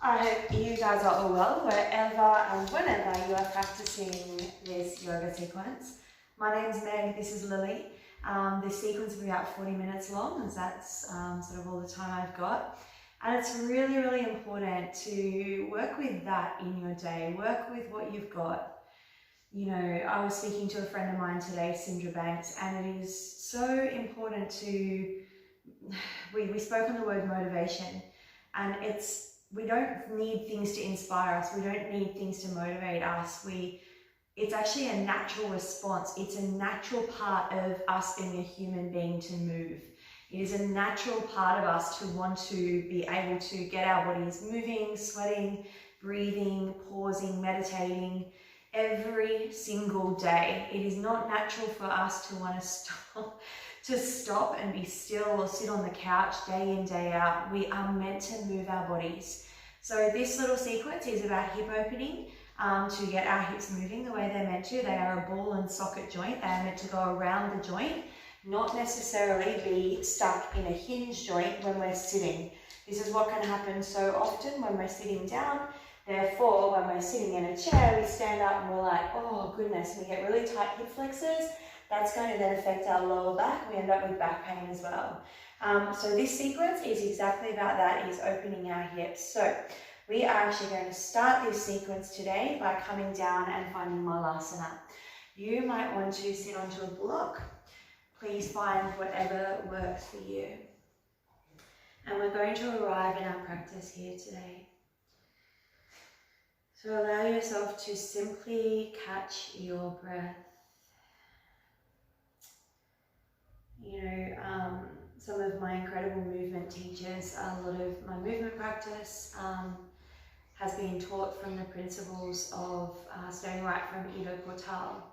I hope you guys are all well wherever and whenever you are practicing this yoga sequence. My name's Meg, this is Lily. This sequence will be about 40 minutes long, as that's sort of all the time I've got. And it's really, really important to work with that in your day, work with what you've got. You know, I was speaking to a friend of mine today, Sindra Banks, and it is so important to, we spoke on the word motivation, and we don't need things to inspire us. We don't need things to motivate us. It's actually a natural response. It's a natural part of us being a human being to move. It is a natural part of us to want to be able to get our bodies moving, sweating, breathing, pausing, meditating every single day. It is not natural for us to want to stop and be still or sit on the couch day in, day out. We are meant to move our bodies. So this little sequence is about hip opening to get our hips moving the way they're meant to. They are a ball and socket joint. They are meant to go around the joint, not necessarily be stuck in a hinge joint when we're sitting. This is what can happen so often when we're sitting down. Therefore, when we're sitting in a chair, we stand up and we're like, oh goodness, we get really tight hip flexors. That's going to then affect our lower back. We end up with back pain as well. So this sequence is exactly about that, is opening our hips. So we are actually going to start this sequence today by coming down and finding Malasana. You might want to sit onto a block. Please find whatever works for you. And we're going to arrive in our practice here today. So allow yourself to simply catch your breath. You know, some of my incredible movement teachers, a lot of my movement practice has been taught from the principles of starting right from Ido Portal.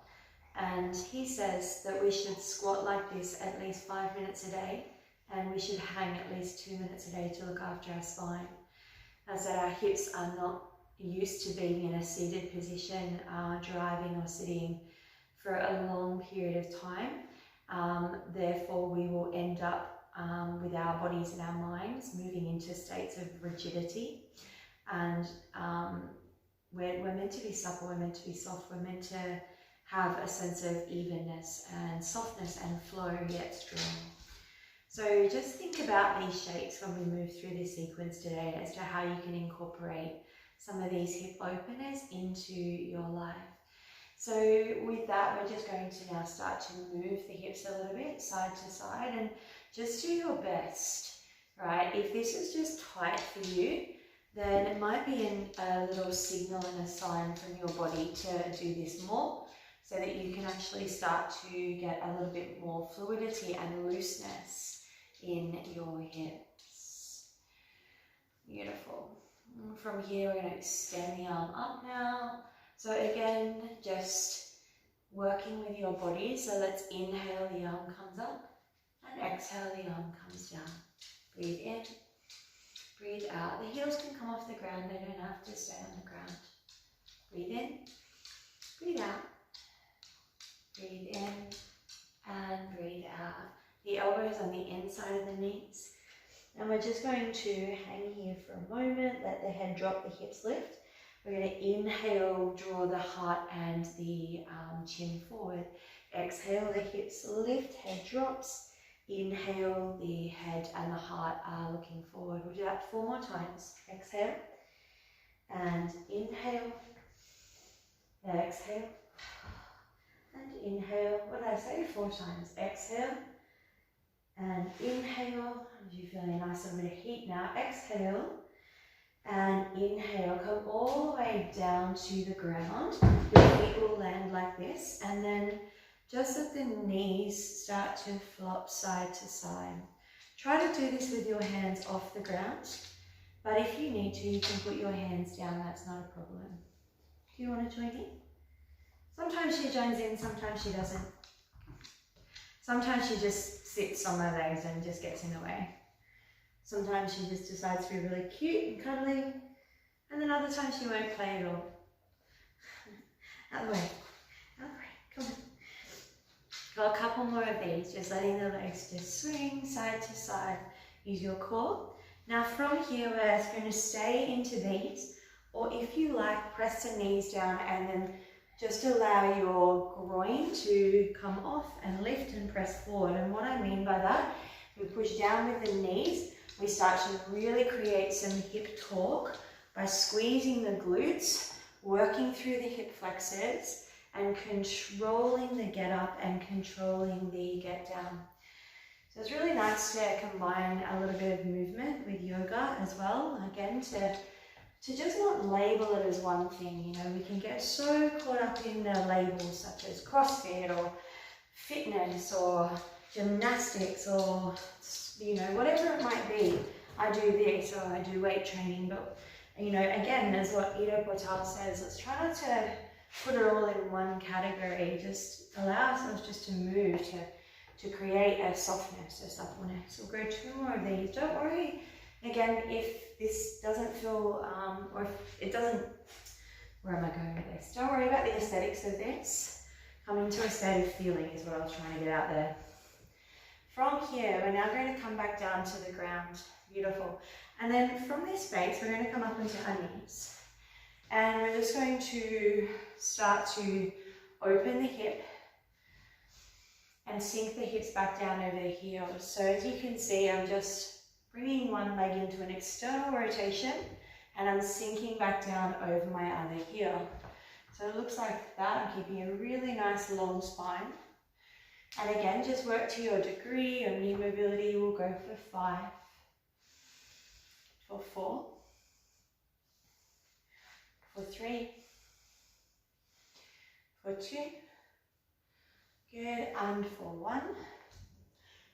And he says that we should squat like this at least 5 minutes a day, and we should hang at least 2 minutes a day to look after our spine. As that our hips are not used to being in a seated position, driving or sitting for a long period of time. Therefore, we will end up with our bodies and our minds moving into states of rigidity. And we're meant to be supple, we're meant to be soft, we're meant to have a sense of evenness and softness and flow, yet strong. So just think about these shapes when we move through this sequence today as to how you can incorporate some of these hip openers into your life. So with that, we're just going to now start to move the hips a little bit side to side, and just do your best, right? If this is just tight for you, then it might be a little signal and a sign from your body to do this more, so that you can actually start to get a little bit more fluidity and looseness in your hips. Beautiful. From here, we're going to extend the arm up now. So again, just working with your body. So let's inhale, the arm comes up, and exhale, the arm comes down. Breathe in, breathe out. The heels can come off the ground, they don't have to stay on the ground. Breathe in, breathe out. Breathe in and breathe out. The elbows on the inside of the knees. And we're just going to hang here for a moment, let the head drop, the hips lift. We're going to inhale, draw the heart and the chin forward. Exhale, the hips lift, head drops. Inhale, the head and the heart are looking forward. We'll do that 4 more times. Exhale and inhale. Exhale. And inhale, what did I say? 4 times. Exhale and inhale. You're feeling a nice little bit of heat now. Exhale and inhale. Come all the way down to the ground. Your feet will land like this, and then just let the knees start to flop side to side. Try to do this with your hands off the ground, but if you need to, you can put your hands down. That's not a problem. Do you want to join in? Sometimes she joins in, sometimes she doesn't. Sometimes she just sits on my legs and just gets in the way. Sometimes she just decides to be really cute and cuddly, and then other times she won't play at all. Out of the way, come on. Got a couple more of these, just letting the legs just swing side to side. Use your core Now from here, we're just going to stay into these, or if you like, press the knees down and then just allow your groin to come off and lift and press forward. And what I mean by that, we push down with the knees, we start to really create some hip torque by squeezing the glutes, working through the hip flexors, and controlling the get up and controlling the get down. So it's really nice to combine a little bit of movement with yoga as well, again, to just not label it as one thing. You know, we can get so caught up in the labels such as CrossFit or fitness or gymnastics or, you know, whatever it might be. I do this or I do weight training, but, you know, again, as what Ido Portal says, let's try not to put it all in one category. Just allow ourselves just to move, to create a softness, a suppleness. We'll go 2 more of these. Don't worry, again, if this doesn't feel, or if it doesn't, where am I going with this? Don't worry about the aesthetics of this. Coming to a state of feeling is what I was trying to get out there. From here, we're now going to come back down to the ground. Beautiful. And then from this space, we're going to come up into our knees. And we're just going to start to open the hip and sink the hips back down over the heels. So as you can see, I'm just bringing one leg into an external rotation and I'm sinking back down over my other heel. So it looks like that. I'm keeping a really nice long spine. And again, just work to your degree. Your knee mobility will go for 5, for 4, for 3, for 2, good, and for 1.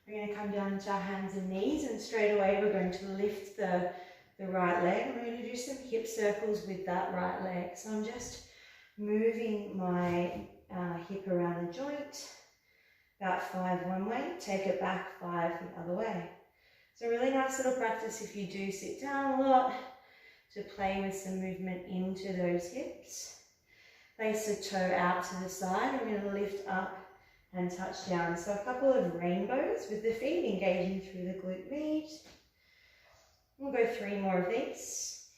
We're going to come down to our hands and knees, and straight away we're going to lift the right leg. We're going to do some hip circles with that right leg. So I'm just moving my hip around the joint, about 5 one way, take it back 5 the other way. So really nice little practice if you do sit down a lot, to play with some movement into those hips. Place the toe out to the side. We're going to lift up and touch down. So a couple of rainbows with the feet engaging through the glute med. We'll go 3 more of these.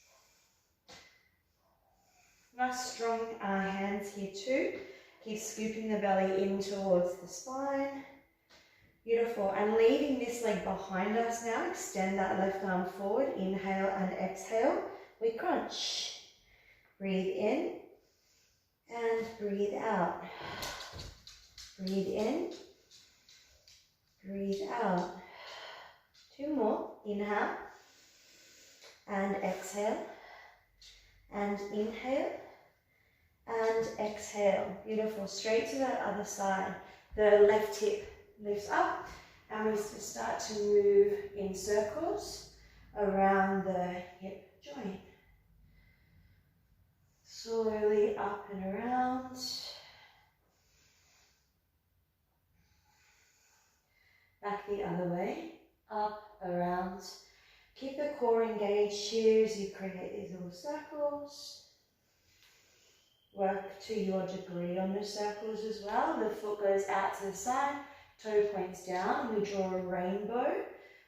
Nice strong hands here too. Keep scooping the belly in towards the spine. Beautiful. And leaving this leg behind us now, extend that left arm forward. Inhale and exhale. We crunch. Breathe in and breathe out. Breathe in, breathe out. 2 more. Inhale and exhale, and inhale and exhale. Beautiful. Straight to that other side. The left hip lifts up and we just start to move in circles around the hip joint. Slowly up and around. Back the other way, up, around. Keep the core engaged here as you create these little circles. Work to your degree on the circles as well. The foot goes out to the side, toe points down. We draw a rainbow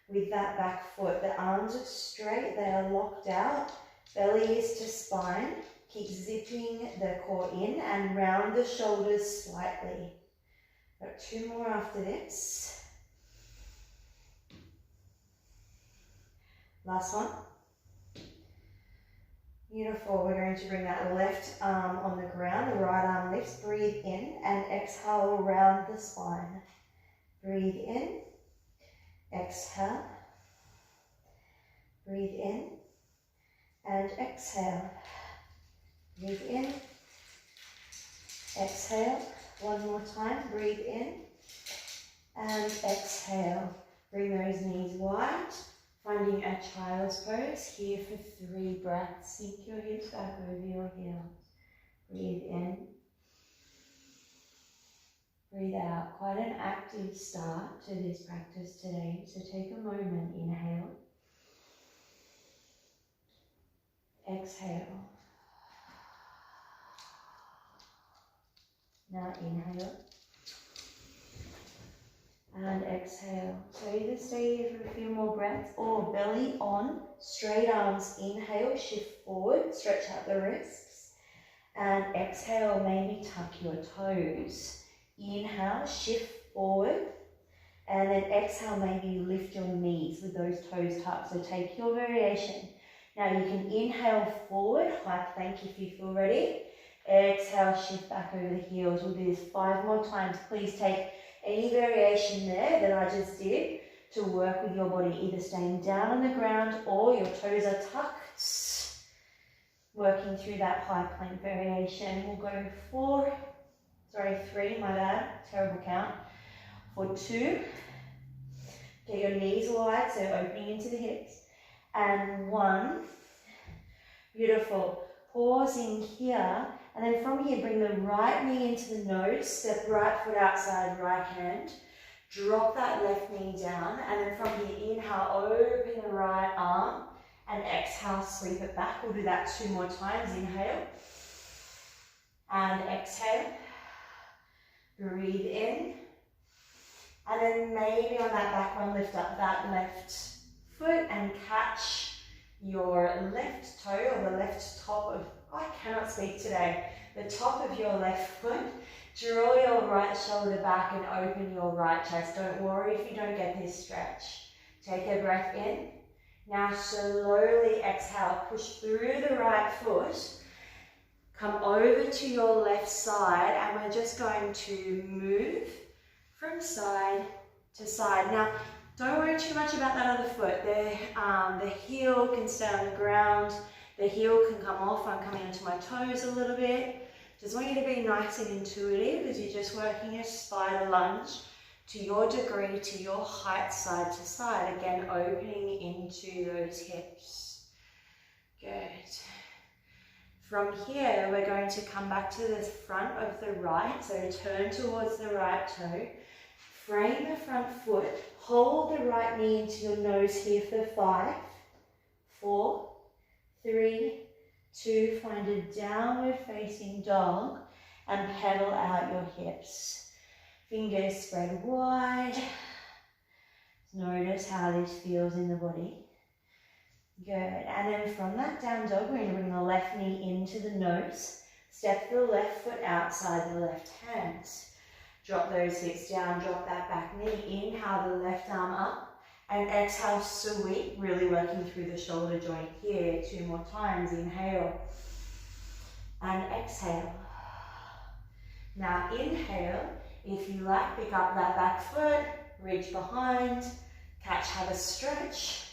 with that back foot. The arms are straight, they are locked out. Belly is to spine. Keep zipping the core in and round the shoulders slightly. Got 2 more after this. Last one. Beautiful. We're going to bring that left arm on the ground, the right arm lifts. Breathe in and exhale around the spine. Breathe in, exhale. Breathe in and exhale. Breathe in, exhale. 1 more time. Breathe in and exhale. Bring those knees wide. Finding a child's pose here for 3 breaths. Sink your hips back over your heels. Breathe in. Breathe out. Quite an active start to this practice today. So take a moment. Inhale. Exhale. Now inhale. and exhale. So either stay here for a few more breaths or belly on, straight arms, inhale, shift forward, stretch out the wrists, and exhale, maybe tuck your toes. Inhale, shift forward, and then exhale, maybe lift your knees with those toes tucked. So take your variation. Now you can inhale forward, high plank if you feel ready. Exhale, shift back over the heels. We'll do this 5 more times. Please take any variation there that I just did to work with your body, either staying down on the ground or your toes are tucked. Working through that high plank variation. We'll go 3, my bad, terrible count. For 2, get your knees wide, so opening into the hips. And 1, beautiful. Pausing here, and then from here, bring the right knee into the nose, step right foot outside, right hand. Drop that left knee down, and then from here, inhale, open the right arm, and exhale, sweep it back. We'll do that 2 more times. Inhale, and exhale. Breathe in, and then maybe on that back one, lift up that left foot and catch your left toe or the left top of, I cannot speak today, the top of your left foot. Draw your right shoulder back and open your right chest. Don't worry if you don't get this stretch. Take a breath in. Now slowly exhale, push through the right foot. Come over to your left side, and we're just going to move from side to side. Now, don't worry too much about that other foot. The heel can stay on the ground. The heel can come off. I'm coming onto my toes a little bit. Just want you to be nice and intuitive as you're just working a spider lunge to your degree, to your height, side to side. Again, opening into those hips. Good. From here, we're going to come back to the front of the right. So turn towards the right toe. Frame the front foot. Hold the right knee into your nose here for 5, 4, 3, 2. Find a downward facing dog and pedal out your hips. Fingers spread wide. Notice how this feels in the body. Good. And then from that down dog, we're going to bring the left knee into the nose. Step the left foot outside the left hand. Drop those hips down, drop that back knee. Inhale the left arm up. And exhale, sweep. Really working through the shoulder joint here. 2 more times. Inhale. And exhale. Now inhale. If you like, pick up that back foot. Reach behind. Catch, have a stretch.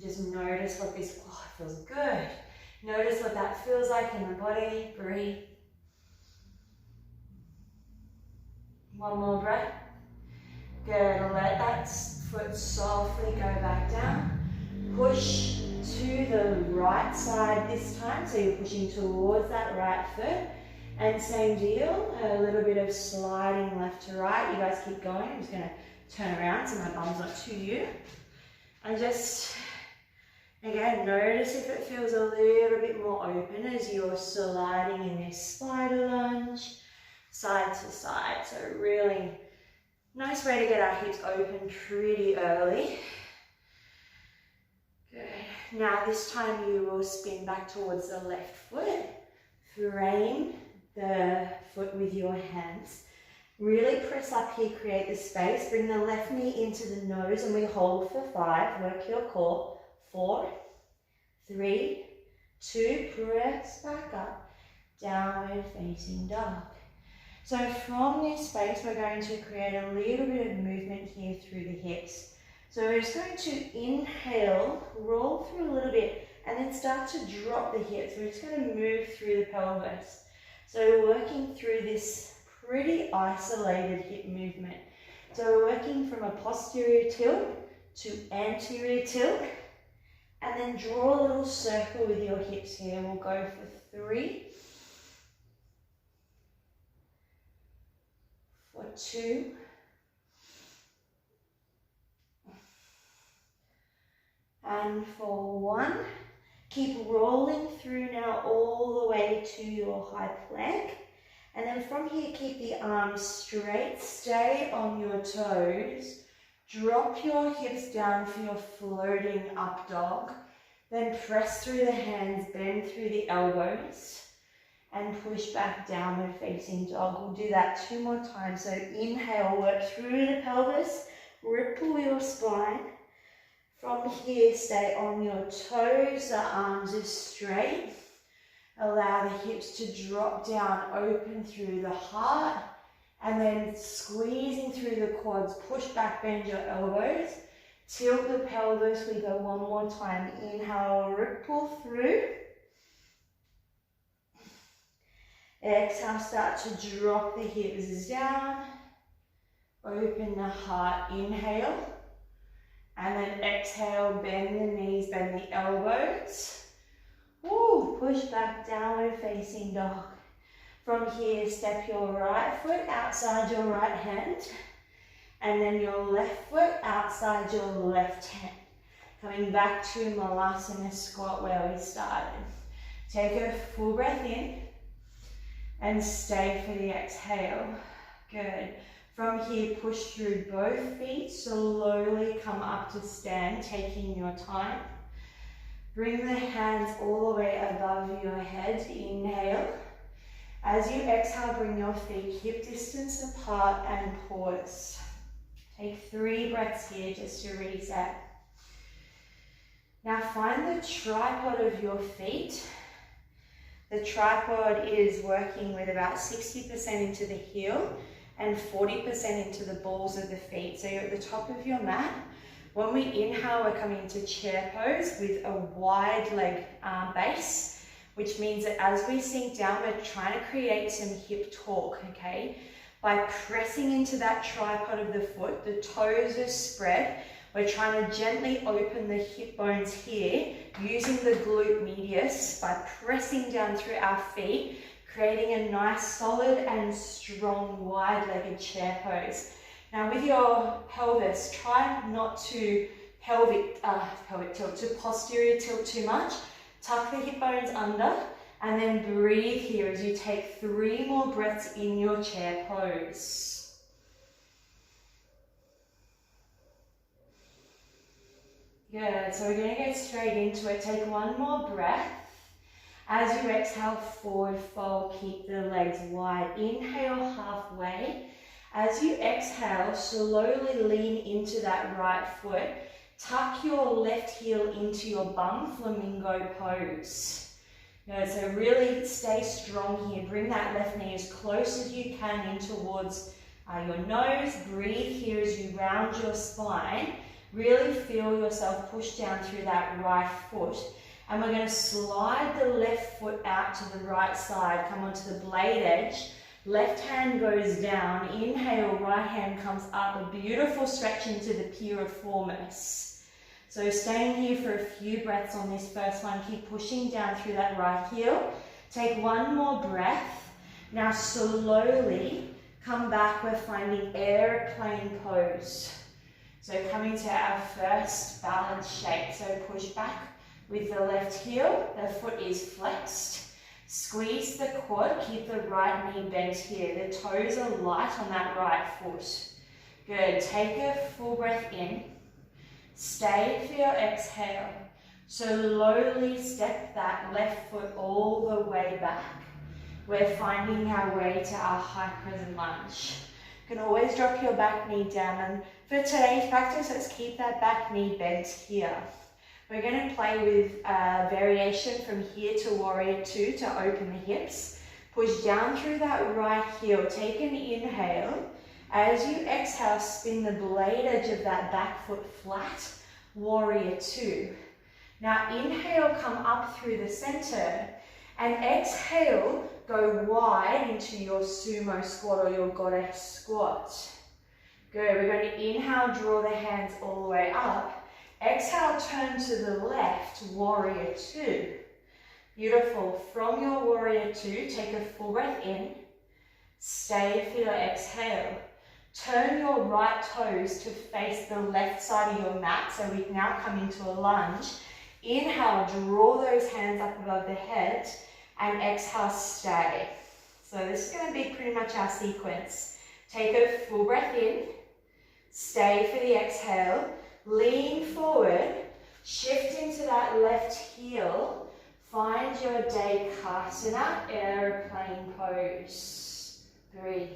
Just notice what this, oh, it feels good. Notice what that feels like in the body. Breathe. 1 more breath. Good. Let that foot softly go back down. Push to the right side this time. So you're pushing towards that right foot. And same deal, a little bit of sliding left to right. You guys keep going. I'm just going to turn around so my bum's not to you. And just, again, notice if it feels a little bit more open as you're sliding in this spider lunge, side to side. So really nice way to get our hips open pretty early. Good. Now this time you will spin back towards the left foot. Frame the foot with your hands. Really press up here, create the space. Bring the left knee into the nose and we hold for 5. Work your core. 4, 3, 2. Press back up. Downward facing dog. So from this space, we're going to create a little bit of movement here through the hips. So we're just going to inhale, roll through a little bit, and then start to drop the hips. We're just going to move through the pelvis. So we're working through this pretty isolated hip movement. So we're working from a posterior tilt to anterior tilt, and then draw a little circle with your hips here. We'll go for 3, for 2, and for 1. Keep rolling through now all the way to your high plank. And then from here, keep the arms straight, stay on your toes. Drop your hips down for your floating up dog. Then press through the hands, bend through the elbows, and push back downward facing dog. We'll do that 2 more times. So inhale, work through the pelvis, ripple your spine. From here, stay on your toes, the arms are straight. Allow the hips to drop down, open through the heart, and then squeezing through the quads, push back, bend your elbows, tilt the pelvis. We go 1 more time. Inhale, ripple through. Exhale, start to drop the hips down, open the heart, inhale, and then exhale, bend the knees, bend the elbows. Woo, push back, downward facing dog. From here, step your right foot outside your right hand, and then your left foot outside your left hand. Coming back to Malasana squat where we started. Take a full breath in and stay for the exhale. Good. From here, push through both feet, slowly come up to stand, taking your time. Bring the hands all the way above your head, inhale. As you exhale, bring your feet hip distance apart and pause. Take 3 breaths here just to reset. Now find the tripod of your feet. The tripod is working with about 60% into the heel and 40% into the balls of the feet. So you're at the top of your mat. When we inhale, we're coming into chair pose with a wide leg base, which means that as we sink down, we're trying to create some hip torque, okay? By pressing into that tripod of the foot, the toes are spread. We're trying to gently open the hip bones here, using the glute medius by pressing down through our feet, creating a nice, solid and strong, wide-legged chair pose. Now with your pelvis, try not to pelvic tilt, to posterior tilt too much. Tuck the hip bones under, and then breathe here as you take 3 more breaths in your chair pose. Good, so we're going to get straight into it. Take 1 more breath. As you exhale, forward fold, keep the legs wide. Inhale halfway. As you exhale, slowly lean into that right foot. Tuck your left heel into your bum, flamingo pose. Good, so really stay strong here. Bring that left knee as close as you can in towards your nose. Breathe here as you round your spine. Really feel yourself push down through that right foot. And we're going to slide the left foot out to the right side. Come onto the blade edge. Left hand goes down. Inhale, right hand comes up. A beautiful stretch into the piriformis. So staying here for a few breaths on this first one. Keep pushing down through that right heel. Take 1 more breath. Now slowly come back. We're finding airplane pose. So coming to our first balanced shape. So push back with the left heel. The foot is flexed. Squeeze the quad. Keep the right knee bent here. The toes are light on that right foot. Good. Take a full breath in. Stay for your exhale. Slowly step that left foot all the way back. We're finding our way to our high crescent lunge. You can always drop your back knee down, and for today's practice, let's keep that back knee bent here. We're going to play with variation from here to warrior 2 to open the hips. Push down through that right heel. Take an inhale. As you exhale, spin the blade edge of that back foot flat. Warrior 2. Now inhale, come up through the center. And exhale, go wide into your sumo squat or your goddess squat. Good. We're going to inhale, draw the hands all the way up. Exhale, turn to the left, warrior 2. Beautiful. From your warrior 2, take a full breath in. Stay for your exhale. Turn your right toes to face the left side of your mat, so we now come into a lunge. Inhale, draw those hands up above the head, and exhale, stay. So this is going to be pretty much our sequence. Take a full breath in, stay for the exhale, lean forward, shift into that left heel, find your Dekasana, airplane pose. Breathe.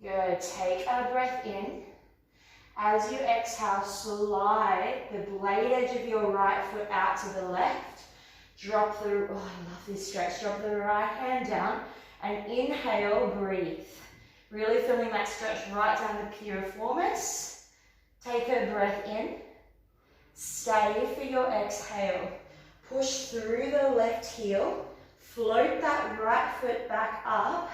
Good, take a breath in. As you exhale, slide the blade edge of your right foot out to the left. Drop the, oh I love this stretch, drop the right hand down and inhale, breathe. Really feeling that stretch right down the piriformis. Take a breath in, stay for your exhale. Push through the left heel, float that right foot back up.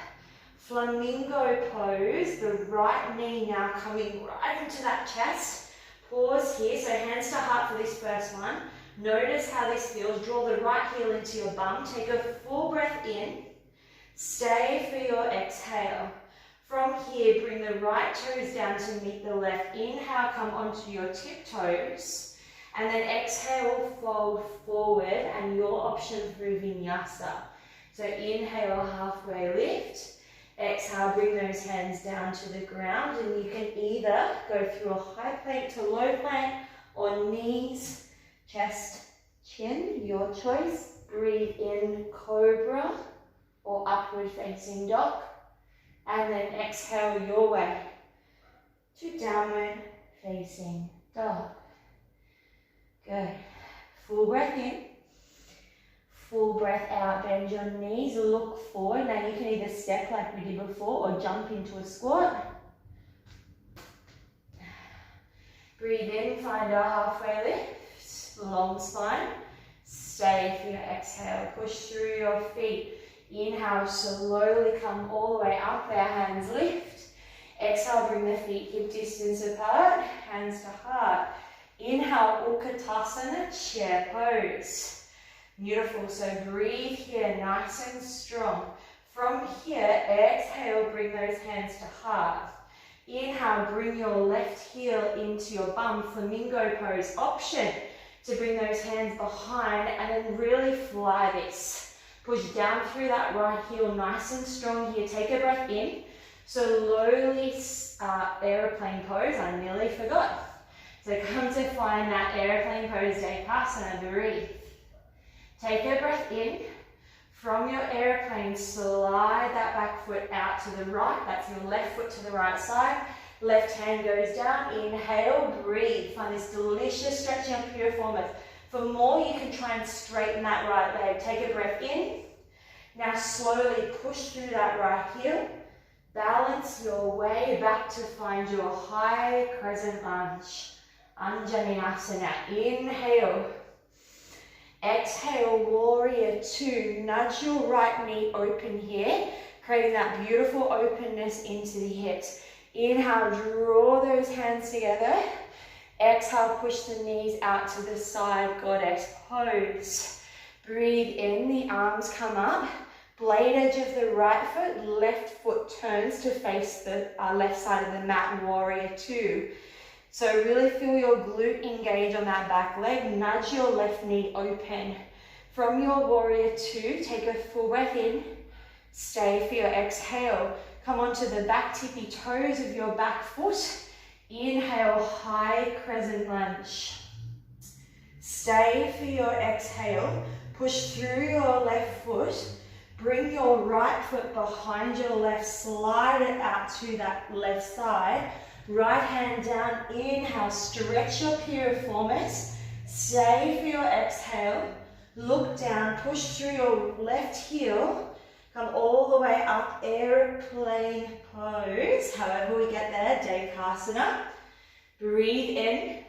Flamingo pose, the right knee now coming right into that chest. Pause here, so hands to heart for this first one. Notice how this feels. Draw the right heel into your bum. Take a full breath in. Stay for your exhale. From here, bring the right toes down to meet the left. Inhale, come onto your tiptoes. And then exhale, fold forward, and your option for vinyasa. So inhale, halfway lift. Exhale, bring those hands down to the ground, and you can either go through a high plank to low plank or knees, chest, chin, your choice. Breathe in, cobra or upward facing dog. And then exhale your way to downward facing dog. Good. Full breath in. Full breath out, bend your knees, look forward. Now you can either step like we did before or jump into a squat. Breathe in, find a halfway lift, long spine. Stay for your exhale, push through your feet. Inhale, slowly come all the way up, there, hands lift. Exhale, bring the feet hip distance apart, hands to heart. Inhale, Utkatasana, chair pose. Beautiful, so breathe here, nice and strong. From here, exhale, bring those hands to heart. Inhale, bring your left heel into your bum, flamingo pose. Option to bring those hands behind and then really fly this. Push down through that right heel, nice and strong here. Take a breath in. Slowly, airplane pose, I nearly forgot. So come to find that airplane pose, Dekasana, breathe. Take a breath in. From your airplane, slide that back foot out to the right. That's your left foot to the right side. Left hand goes down. Inhale, breathe. Find this delicious stretching of piriformis. For more, you can try and straighten that right leg. Take a breath in. Now slowly push through that right heel. Balance your way back to find your high crescent lunge. Anjaneyasana. Inhale. Exhale, warrior two. Nudge your right knee open here, creating that beautiful openness into the hips. Inhale, draw those hands together. Exhale, push the knees out to the side, goddess pose. Breathe in, the arms come up. Blade edge of the right foot, left foot turns to face the left side of the mat, warrior two. So really feel your glute engage on that back leg. Nudge your left knee open. From your warrior two, take a full breath in. Stay for your exhale. Come onto the back tippy toes of your back foot. Inhale, high crescent lunge. Stay for your exhale. Push through your left foot. Bring your right foot behind your left. Slide it out to that left side. Right hand down, inhale, stretch your piriformis. Stay for your exhale. Look down, push through your left heel. Come all the way up, airplane pose. However we get there, Dekasana. Breathe in.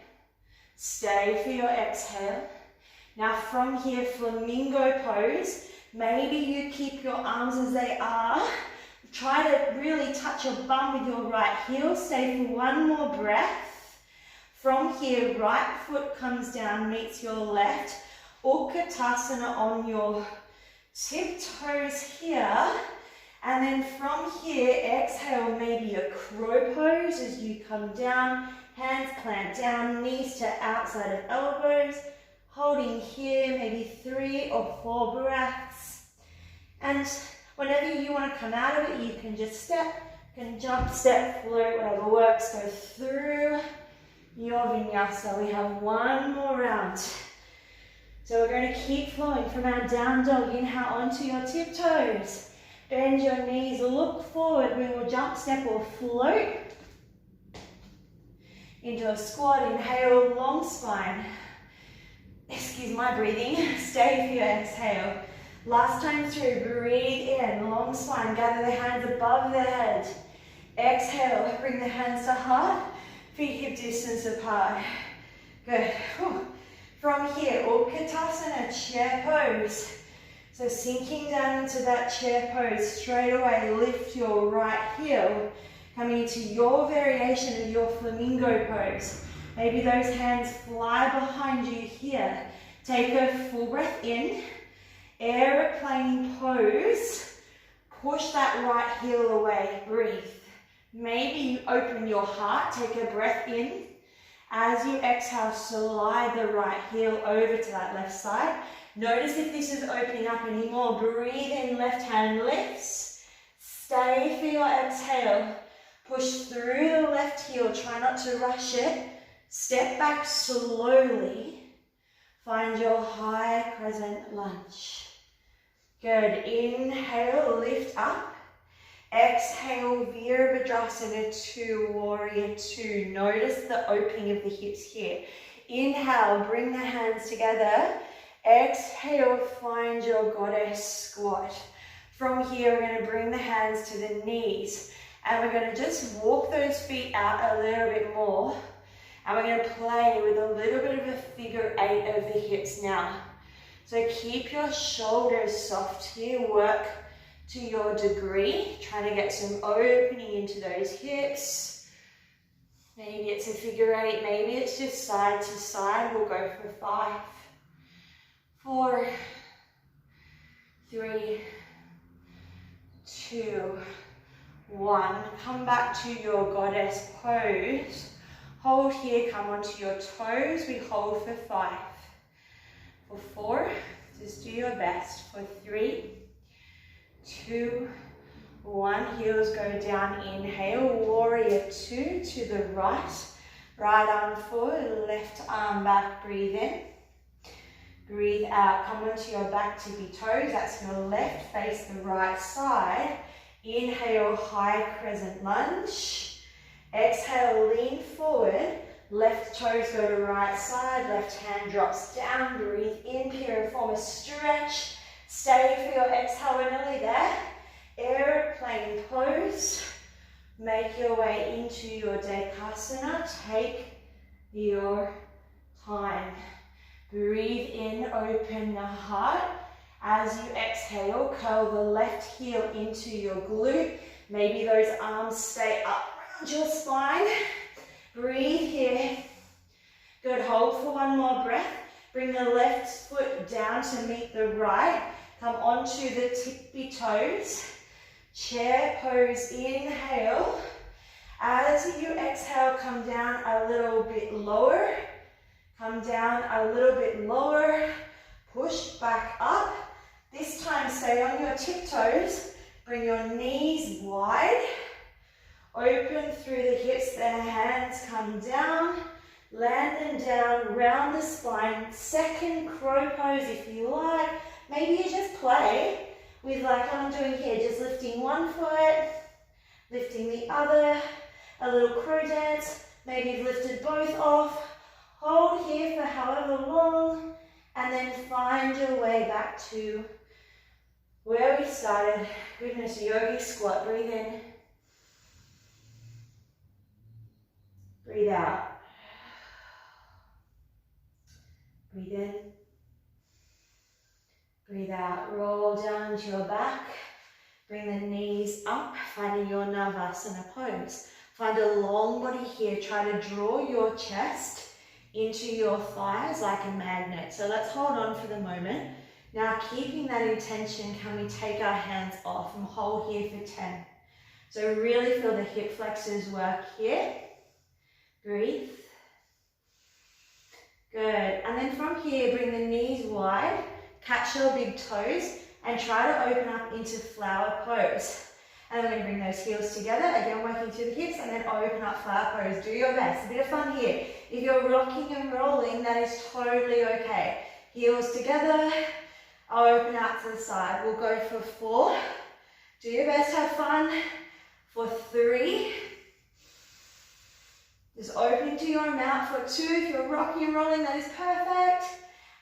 Stay for your exhale. Now from here, flamingo pose. Maybe you keep your arms as they are. Try to really touch your bum with your right heel. Stay for one more breath. From here, right foot comes down, meets your left. Utkatasana on your tiptoes here. And then from here, exhale, maybe a crow pose as you come down. Hands plant down, knees to outside of elbows. Holding here, maybe 3 or 4 breaths. And whenever you want to come out of it, you can just step, you can jump, step, float, whatever works. Go through your vinyasa. We have one more round. So we're going to keep flowing from our down dog. Inhale onto your tiptoes. Bend your knees, look forward. We will jump, step, or float into a squat. Inhale, long spine. Excuse my breathing. Stay for your exhale. Last time through, breathe in, long spine. Gather the hands above the head. Exhale, bring the hands to heart. Feet hip distance apart. Good. Whew. From here, Utkatasana, chair pose. So sinking down into that chair pose, straight away lift your right heel. Coming into your variation of your flamingo pose. Maybe those hands fly behind you here. Take a full breath in. Aeroplane pose. Push that right heel away. Breathe. Maybe you open your heart. Take a breath in. As you exhale, slide the right heel over to that left side. Notice if this is opening up anymore. Breathe in, left hand lifts. Stay for your exhale. Push through the left heel. Try not to rush it. Step back slowly. Find your high crescent lunge. Good. Inhale, lift up. Exhale, Virabhadrasana 2, Warrior 2. Notice the opening of the hips here. Inhale, bring the hands together. Exhale, find your goddess squat. From here, we're going to bring the hands to the knees. And we're going to just walk those feet out a little bit more. And we're going to play with a little bit of a figure 8 of the hips now. So keep your shoulders soft here. Work to your degree. Try to get some opening into those hips. Maybe it's a figure 8. Maybe it's just side to side. We'll go for 5, 4, 3, 2, 1. Come back to your goddess pose. Hold here, come onto your toes. We hold for 5. For 4, just do your best. For 3, 2, 1. Heels go down. Inhale, Warrior 2 to the right. Right arm forward, left arm back. Breathe in. Breathe out. Come onto your back tippy toes. That's your left. Face the right side. Inhale, high crescent lunge. Exhale, lean forward. Left toes go to right side. Left hand drops down. Breathe in, piriformis stretch. Stay for your exhale. We're nearly there. Aeroplane pose. Make your way into your Dekasana. Take your time. Breathe in, open the heart. As you exhale, curl the left heel into your glute. Maybe those arms stay up around your spine. Breathe here. Good, hold for one more breath. Bring the left foot down to meet the right. Come onto the tippy toes. Chair pose, inhale. As you exhale, come down a little bit lower. Come down a little bit lower. Push back up. This time, stay on your tiptoes. Bring your knees wide. Open through the hips, the hands come down. Land them down, round the spine. Second crow pose if you like. Maybe you just play with like I'm doing here, just lifting one foot, lifting the other, a little crow dance. Maybe you've lifted both off. Hold here for however long, and then find your way back to where we started. Goodness, yogi squat. Breathe in. Breathe out. Breathe in. Breathe out. Roll down to your back. Bring the knees up, finding your Navasana pose. Find a long body here. Try to draw your chest into your thighs like a magnet. So let's hold on for the moment. Now, keeping that intention, can we take our hands off and hold here for 10? So really feel the hip flexors work here. Breathe. Good. And then from here, bring the knees wide. Catch your big toes. and try to open up into flower pose. And we're going to bring those heels together, again working through the hips, and then open up flower pose. Do your best. A bit of fun here. If you're rocking and rolling, that is totally okay. Heels together, open out to the side. We'll go for 4. Do your best, have fun. For 3. Just open to your amount. For 2, if you're rocking and rolling, that is perfect.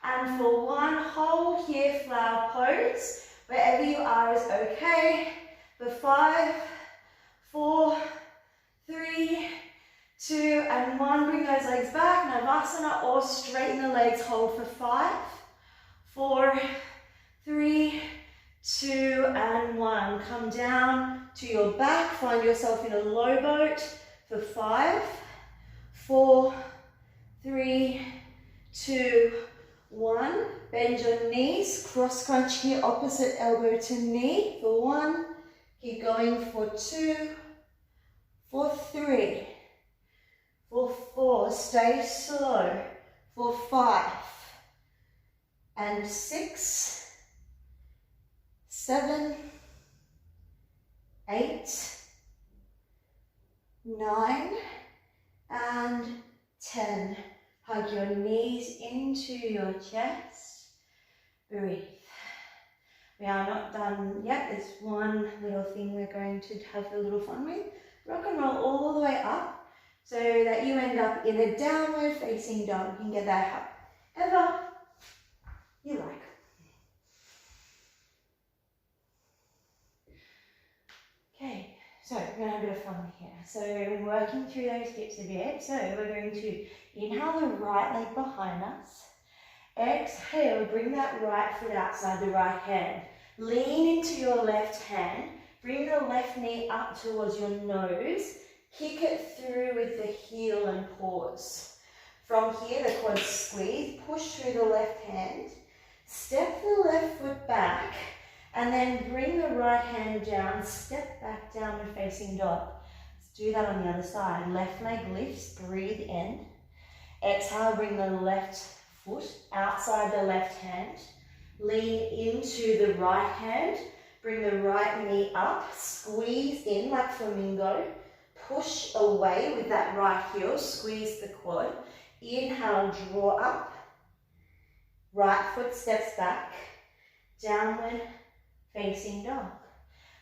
And for 1, hold here, flower pose. Wherever you are is okay. For 5, 4, 3, 2, and 1. Bring those legs back. Navasana, or straighten the legs. Hold for 5, 4, 3, 2, and 1. Come down to your back. Find yourself in a low boat for 5, 4, 3, 2, 1. Bend your knees. Cross crunch here, opposite elbow to knee for 1. Keep going for 2, for 3, for 4. Stay slow. For 5, and 6, 7, 8, 9, and 10. Hug your knees into your chest. Breathe. We are not done yet. There's one little thing we're going to have a little fun with. Rock and roll all the way up so that you end up in a downward facing dog. You can get that however you like. Okay, so we're going to have a bit of fun here. So we're working through those hips a bit. So we're going to inhale the right leg behind us. Exhale, bring that right foot outside the right hand. Lean into your left hand. Bring the left knee up towards your nose. Kick it through with the heel and pause. From here, the quads squeeze. Push through the left hand. Step the left foot back. And then bring the right hand down. Step back, downward facing dog. Let's do that on the other side. Left leg lifts. Breathe in. Exhale, bring the left foot outside the left hand. Lean into the right hand. Bring the right knee up. Squeeze in like flamingo. Push away with that right heel. Squeeze the quad. Inhale, draw up. Right foot steps back. Downward facing dog.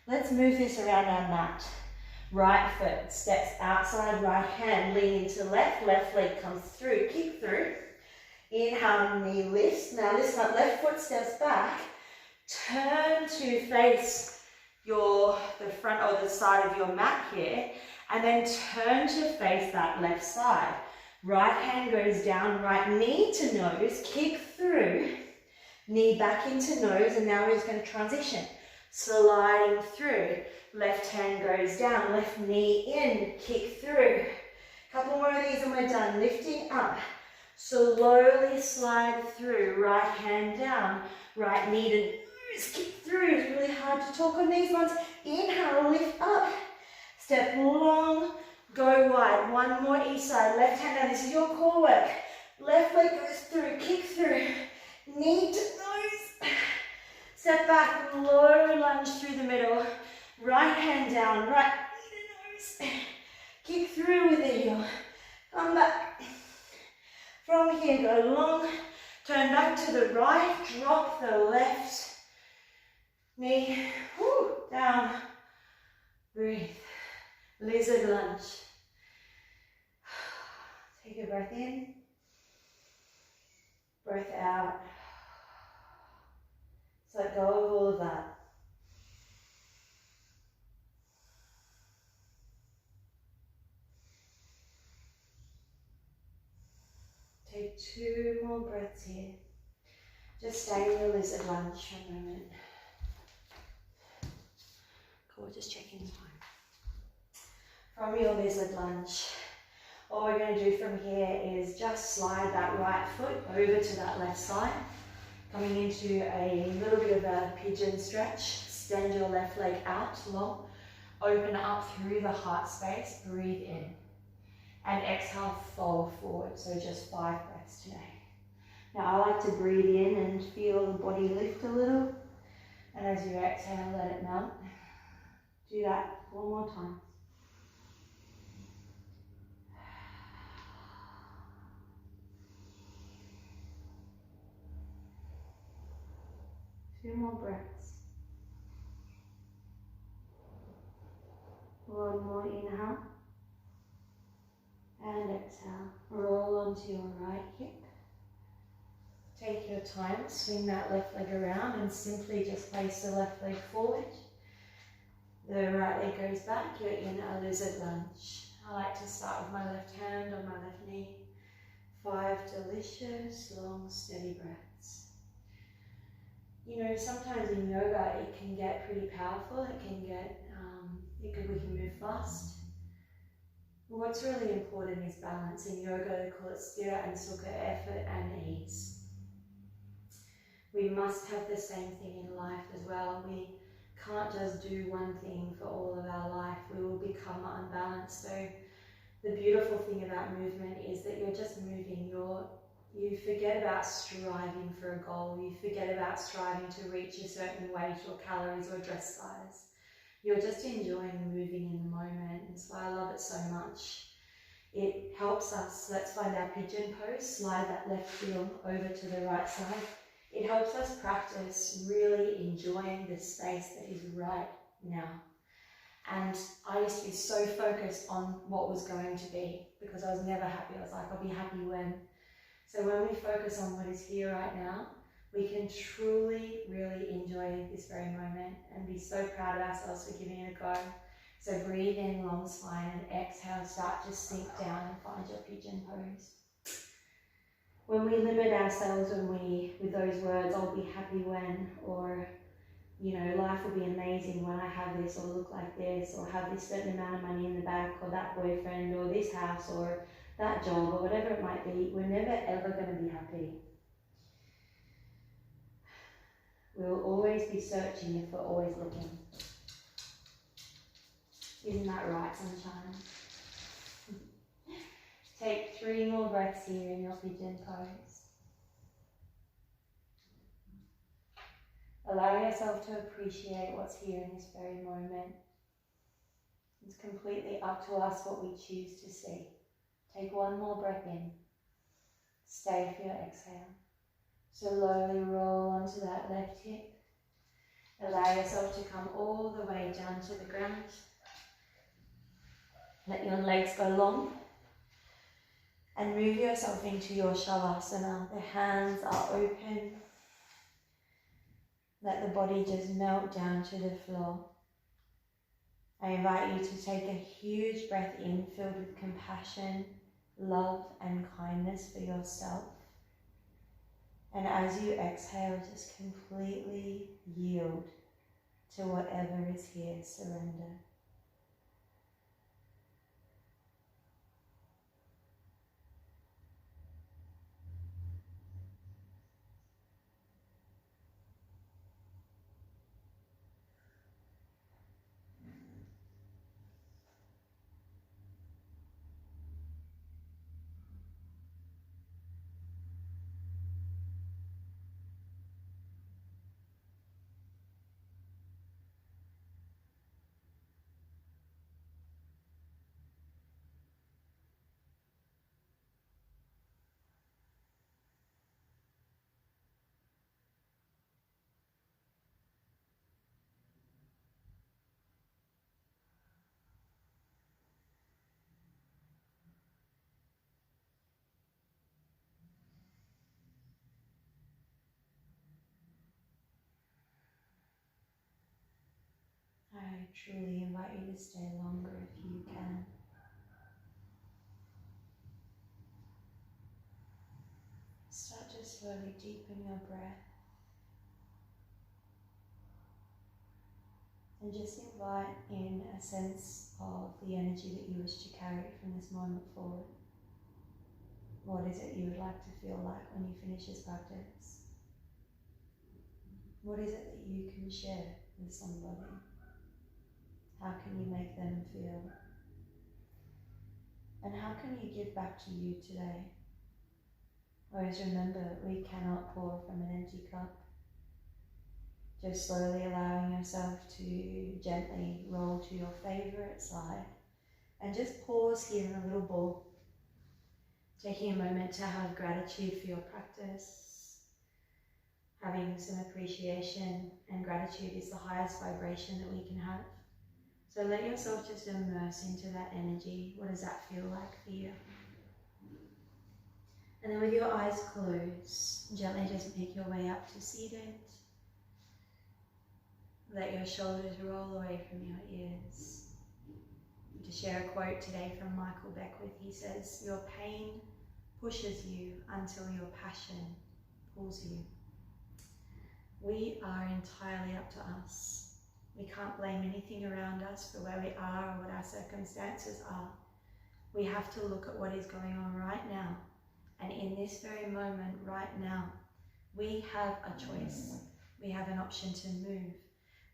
Let's move this around our mat. Right foot steps outside right hand. Lean into left. Left leg comes through. Kick through. Inhale, knee lifts. Now this one, left foot steps back. Turn to face the front or the side of your mat here. And then turn to face that left side. Right hand goes down, right knee to nose. Kick through. Knee back into nose. And now we're just going to transition. Sliding through. Left hand goes down. Left knee in. Kick through. Couple more of these and we're done. Lifting up. Slowly slide through, right hand down, right knee to nose, kick through. It's really hard to talk on these ones. Inhale, lift up, step long, go wide. One more each side, left hand down. This is your core work. Left leg goes through, kick through, knee to nose. Step back, low lunge through the middle. Right hand down, right knee to nose. Kick through with the heel. Come back. From here, go long, turn back to the right, drop the left knee, down, breathe, lizard lunge. Take a breath in, breath out. So let go of all of that. Take 2 more breaths here. Just stay in your lizard lunge for a moment. Cool, just checking time. From your lizard lunge, all we're going to do from here is just slide that right foot over to that left side. Coming into a little bit of a pigeon stretch. Extend your left leg out long. Open up through the heart space. Breathe in. And exhale, fold forward. So just 5 breaths today. Now I like to breathe in and feel the body lift a little. And as you exhale, let it melt. Do that 4 more times. 2 more breaths. 1 more inhale. And exhale. Roll onto your right hip. Take your time, swing that left leg around and simply just place the left leg forward. The right leg goes back, you're in a lizard lunge. I like to start with my left hand on my left knee. 5 delicious, long, steady breaths. You know, sometimes in yoga it can get pretty powerful, we can move fast. But what's really important is balance. In yoga they call it sthira and sukha, effort and ease. We must have the same thing in life as well. We can't just do one thing for all of our life. We will become unbalanced. So the beautiful thing about movement is that you're just moving. You forget about striving for a goal. You forget about striving to reach a certain weight or calories or dress size. You're just enjoying moving in the moment. That's why I love it so much. It helps us. Let's find our pigeon pose. Slide that left heel over to the right side. It helps us practice really enjoying the space that is right now. And I used to be so focused on what was going to be because I was never happy. I was like, I'll be happy when. So when we focus on what is here right now, we can truly, really enjoy this very moment and be so proud of ourselves for giving it a go. So breathe in, long spine, and exhale, start to sink down and find your pigeon pose. When we limit ourselves with those words, I'll be happy when, or, you know, life will be amazing when I have this, or look like this, or have this certain amount of money in the bank, or that boyfriend, or this house, or that job, or whatever it might be, we're never ever going to be happy. We'll always be searching if we're always looking. Isn't that right, sunshine? Take 3 more breaths here in your pigeon pose. Allow yourself to appreciate what's here in this very moment. It's completely up to us what we choose to see. Take 1 more breath in. Stay for your exhale. Slowly roll onto that left hip. Allow yourself to come all the way down to the ground. Let your legs go long. And move yourself into your shavasana. The hands are open. Let the body just melt down to the floor. I invite you to take a huge breath in filled with compassion, love and kindness for yourself. And as you exhale, just completely yield to whatever is here, surrender. I truly invite you to stay longer if you can. Start to slowly deepen your breath. And just invite in a sense of the energy that you wish to carry from this moment forward. What is it you would like to feel like when you finish this practice? What is it that you can share with somebody? How can you make them feel? And how can you give back to you today? Always remember, we cannot pour from an empty cup. Just slowly allowing yourself to gently roll to your favourite side. And just pause here in a little ball. Taking a moment to have gratitude for your practice. Having some appreciation, and gratitude is the highest vibration that we can have. So let yourself just immerse into that energy. What does that feel like for you? And then with your eyes closed, gently just make your way up to seated. Let your shoulders roll away from your ears. To share a quote today from Michael Beckwith, he says, "Your pain pushes you until your passion pulls you." We are entirely up to us. We can't blame anything around us for where we are or what our circumstances are. We have to look at what is going on right now. And in this very moment, right now, we have a choice. We have an option to move.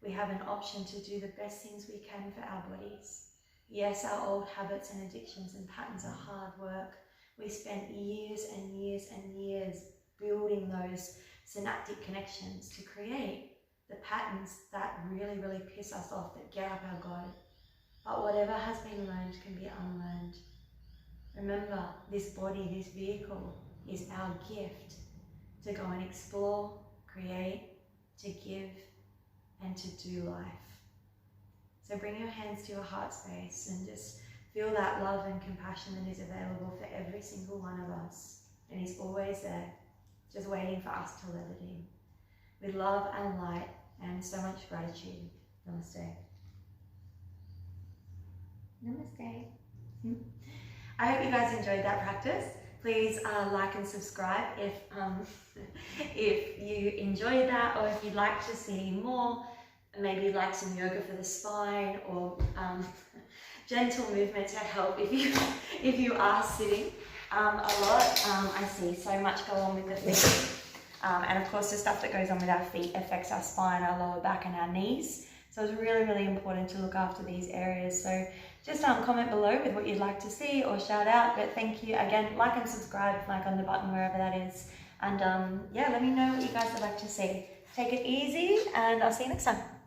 We have an option to do the best things we can for our bodies. Yes, our old habits and addictions and patterns are hard work. We spent years and years and years building those synaptic connections to create the patterns that really, really piss us off, that get up our goat. But whatever has been learned can be unlearned. Remember, this body, this vehicle, is our gift to go and explore, create, to give, and to do life. So bring your hands to your heart space and just feel that love and compassion that is available for every single one of us. And He's always there, just waiting for us to let it in. With love and light and so much gratitude. Namaste. Namaste. I hope you guys enjoyed that practice. Please like and subscribe if you enjoyed that, or if you'd like to see more. Maybe like some yoga for the spine, or gentle movement to help if you are sitting a lot. I see so much go on with the feet, and of course the stuff that goes on with our feet affects our spine, our lower back, and our knees. So it's really, really important to look after these areas. So just comment below with what you'd like to see or shout out. But thank you again. Like and subscribe, like on the button wherever that is. And yeah, let me know what you guys would like to see. Take it easy, and I'll see you next time.